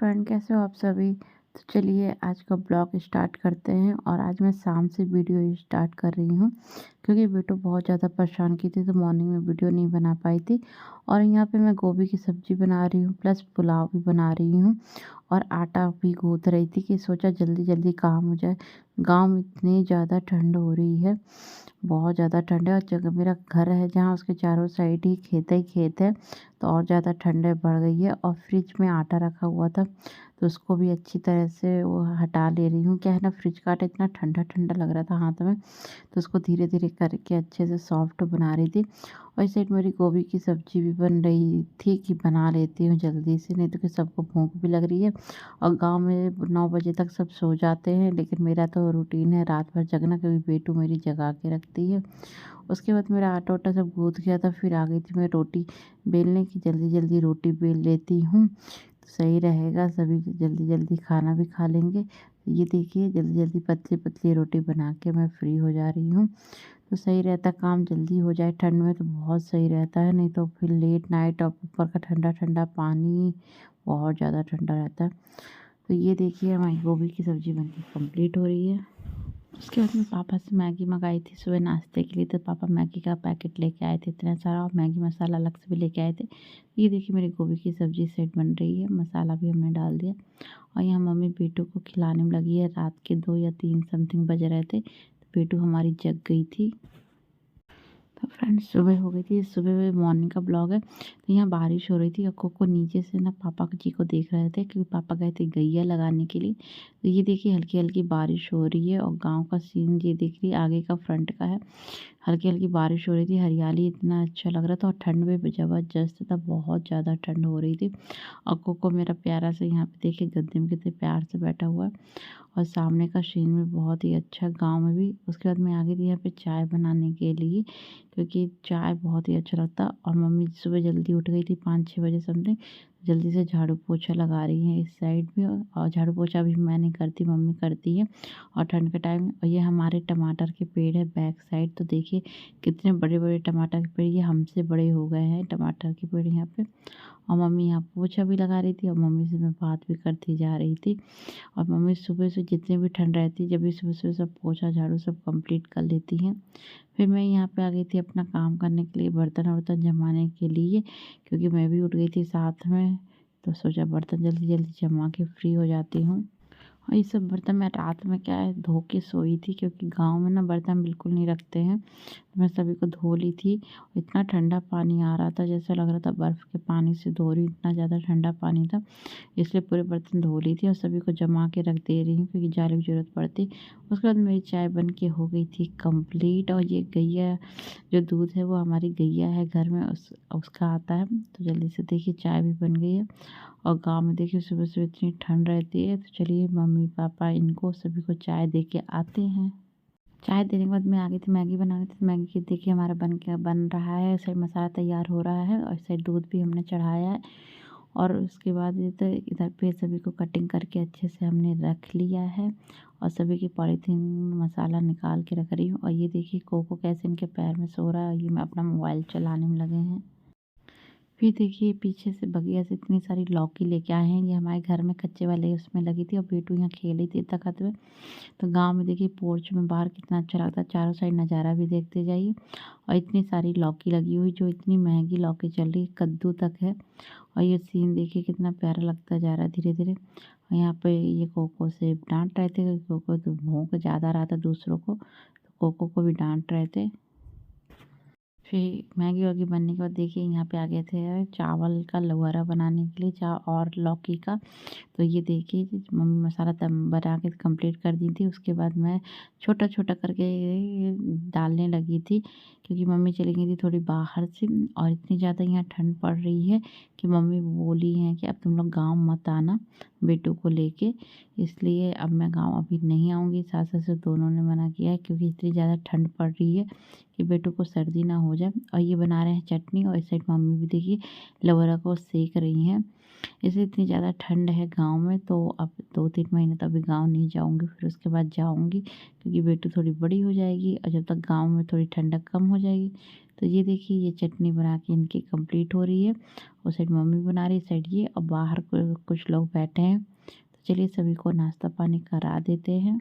Friend, कैसे हो आप सभी। तो चलिए आज का ब्लॉग स्टार्ट करते हैं। और आज मैं शाम से वीडियो स्टार्ट कर रही हूँ क्योंकि बेटो बहुत ज़्यादा परेशान की थी, तो मॉर्निंग में वीडियो नहीं बना पाई थी। और यहाँ पे मैं गोभी की सब्ज़ी बना रही हूँ, प्लस पुलाव भी बना रही हूँ और आटा भी गूँथ रही थी कि सोचा जल्दी जल्दी काम हो जाए। गाँव में इतनी ज़्यादा ठंड हो रही है, बहुत ज़्यादा ठंड है। और जगह मेरा घर है जहाँ, उसके चारों साइड ही खेत है, तो और ज़्यादा ठंड बढ़ गई है। और फ्रिज में आटा रखा हुआ था, तो उसको भी अच्छी तरह से वो हटा ले रही हूँ। क्या है ना, फ्रिज का आटा इतना ठंडा ठंडा लग रहा था हाथ में, तो उसको धीरे धीरे करके अच्छे से सॉफ्ट बना रही थी। और इस साइड मेरी गोभी की सब्ज़ी भी बन रही थी कि बना लेती हूँ जल्दी से, नहीं तो कि सबको भूख भी लग रही है। और गाँव में 9 बजे तक सब सो जाते हैं, लेकिन मेरा तो रूटीन है रात भर जगना, क्योंकि बेटू मेरी जगा के रखती है। उसके बाद मेरा आटा वाटा सब गूँथ गया था, फिर आ गई थी मैं रोटी बेलने की। जल्दी जल्दी रोटी बेल लेती हूँ तो सही रहेगा, सभी जल्दी जल्दी खाना भी खा लेंगे। ये देखिए जल्दी जल्दी पतली पतली रोटी बना के मैं फ्री हो जा रही हूँ, तो सही रहता, काम जल्दी हो जाए। ठंड में तो बहुत सही रहता है, नहीं तो फिर लेट नाइट और ऊपर का ठंडा ठंडा पानी, बहुत ज़्यादा ठंडा रहता है। तो ये देखिए हमारी गोभी की सब्ज़ी बनके कंप्लीट हो रही है। उसके बाद मैं पापा से मैगी मंगाई थी सुबह नाश्ते के लिए, तो पापा मैगी का पैकेट लेके आए थे इतना सारा, और मैगी मसाला अलग से भी लेके आए थे। ये देखिए मेरी गोभी की सब्ज़ी सेट बन रही है, मसाला भी हमने डाल दिया। और यहाँ मम्मी बेटू को खिलाने में लगी है। रात के 2 या 3 समथिंग बज रहे थे, तो बेटू हमारी जग गई थी। तो फ्रेंड्स सुबह हो गई थी, सुबह मॉर्निंग का ब्लॉग है। तो यहाँ बारिश हो रही थी और कोको नीचे से ना पापा जी को देख रहे थे, क्योंकि पापा गए थे गैया लगाने के लिए। तो ये देखिए हल्की हल्की बारिश हो रही है, और गांव का सीन ये देख रही आगे का फ्रंट का है। हल्की हल्की बारिश हो रही थी, हरियाली इतना अच्छा लग रहा था, और ठंड भी ज़बरदस्त था, बहुत ज़्यादा ठंड हो रही थी। और कोको मेरा प्यारा से यहाँ पे देखिए गद्दे में कितने प्यार से बैठा हुआ है। और सामने का सीन भी बहुत ही अच्छा, गांव में भी। उसके बाद मैं आ गई थी यहाँ पे चाय बनाने के लिए, क्योंकि चाय बहुत ही अच्छा लगता है। और मम्मी सुबह जल्दी उठ गई थी 5-6 बजे समथिंग, जल्दी से झाड़ू पोछा लगा रही हैं इस साइड भी। और झाड़ू पोछा भी मैं नहीं करती, मम्मी करती है। और ठंड के टाइम, और ये हमारे टमाटर के पेड़ है बैक साइड, तो देखिए कितने बड़े बड़े टमाटर के पेड़, ये हमसे बड़े हो गए हैं टमाटर के पेड़ यहाँ पे। और मम्मी यहाँ पोछा भी लगा रही थी, और मम्मी से मैं बात भी करती जा रही थी। और मम्मी सुबह से जितनी भी ठंड रहती है, जब भी सुबह सुबह सब पोछा झाड़ू सब कंप्लीट कर लेती हैं। फिर मैं यहाँ पे आ गई थी अपना काम करने के लिए, बर्तन वर्तन जमाने के लिए, क्योंकि मैं भी उठ गई थी साथ में। तो सोचा बर्तन जल्दी जल्दी जमा के फ्री हो जाती हूँ। और ये सब बर्तन मैं रात में क्या है धो के सोई थी, क्योंकि गांव में ना बर्तन बिल्कुल नहीं रखते हैं। तो मैं सभी को धो ली थी। इतना ठंडा पानी आ रहा था, जैसा लग रहा था बर्फ़ के पानी से धो रही हूँ, इतना ज़्यादा ठंडा पानी था। इसलिए पूरे बर्तन धो ली थी और सभी को जमा के रख दे रही हूँ, क्योंकि जाने की ज़रूरत पड़ती। उसके बाद मेरी चाय बन के हो गई थी कंप्लीट। और ये गैया जो दूध है वो हमारी गैया है घर में, उसका आता है। तो जल्दी से देखिए चाय भी बन गई है। और गाँव में देखिए सुबह सुबह इतनी ठंड रहती है, तो चलिए मम्मी पापा इनको सभी को चाय दे के आते हैं। चाय देने के बाद मैं आ गई थी मैगी बनाने, तो मैगी की देखिए हमारा बन रहा है। इस साइड मसाला तैयार हो रहा है, और इस साइड दूध भी हमने चढ़ाया है। और उसके बाद इधर इधर पे सभी को कटिंग करके अच्छे से हमने रख लिया है। और सभी की पॉलीथीन मसाला निकाल के रख रही हूँ। और ये देखिए कोको कैसे इनके पैर में सो रहा है, ये मैं अपना मोबाइल चलाने में लगे हैं। फिर देखिए पीछे से बगिया से इतनी सारी लौकी लेके आए हैं, ये हमारे घर में कच्चे वाले उसमें लगी थी, और बेटू यहाँ खेल रही थी तखत में। तो गांव में देखिए पोर्च में बाहर कितना अच्छा लगता है, चारों साइड नज़ारा भी देखते जाइए। और इतनी सारी लौकी लगी हुई, जो इतनी महंगी लौकी चल रही, कद्दू तक है। और ये सीन देखिए कितना प्यारा लगता जा रहा है धीरे धीरे। और यहाँ पे ये कोको से डांट रहे थे, क्योंकि कोको तो भौंक ज़्यादा रहा था दूसरों को, तो कोको को भी डांट रहे थे। फिर मैगी वैगी बनने के बाद देखिए यहाँ पे आ गए थे चावल का लहुरा बनाने के लिए, और लौकी का। तो ये देखिए मम्मी मसाला तब बना के कंप्लीट कर दी थी। उसके बाद मैं छोटा छोटा करके डालने लगी थी, क्योंकि मम्मी चली गई थी थोड़ी बाहर से। और इतनी ज़्यादा यहाँ ठंड पड़ रही है कि मम्मी बोली हैं कि अब तुम लोग गांव मत आना बेटू को लेके। इसलिए अब मैं गांव अभी नहीं आऊँगी, सास ससुर दोनों ने मना किया है, क्योंकि इतनी ज़्यादा ठंड पड़ रही है कि बेटू को सर्दी ना हो जाए। और ये बना रहे हैं चटनी, और इस साइड मम्मी भी देखिए लवरा को सेक रही हैं। इसे इतनी ज़्यादा ठंड है गांव में, तो अब 2-3 महीने तो अभी गांव नहीं जाऊंगी, फिर उसके बाद जाऊंगी, क्योंकि बेटू थोड़ी बड़ी हो जाएगी। और जब तक गांव में थोड़ी ठंडक कम हो जाएगी, तो ये देखिए ये चटनी बना के इनकी कंप्लीट हो रही है। उस साइड मम्मी बना रही है, इस साइड ये, और बाहर कुछ लोग बैठे हैं। तो चलिए सभी को नाश्ता पानी करा देते हैं।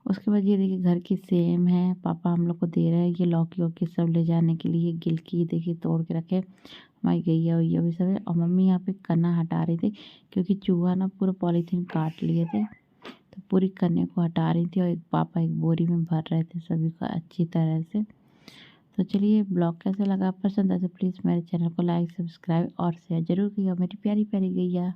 उसके बाद ये देखिए घर की सेम है, पापा हम लोग को दे रहे हैं। ये लौकी वौकी सब ले जाने के लिए गिलकी देखिए तोड़ के रखे। हमारी गैया वैया भी सब है, और मम्मी यहाँ पे कन्ना हटा रही थी क्योंकि चूहा ना पूरा पॉलीथीन काट लिए थे। तो पूरी कन्ने को हटा रही थी और एक पापा एक बोरी में भर रहे थे सभी का अच्छी तरह से। तो चलिए ब्लॉग कैसा लगा, पसंद आए तो प्लीज़ मेरे चैनल को लाइक सब्सक्राइब और शेयर ज़रूर कीजिएगा मेरी प्यारी प्यारी गैया।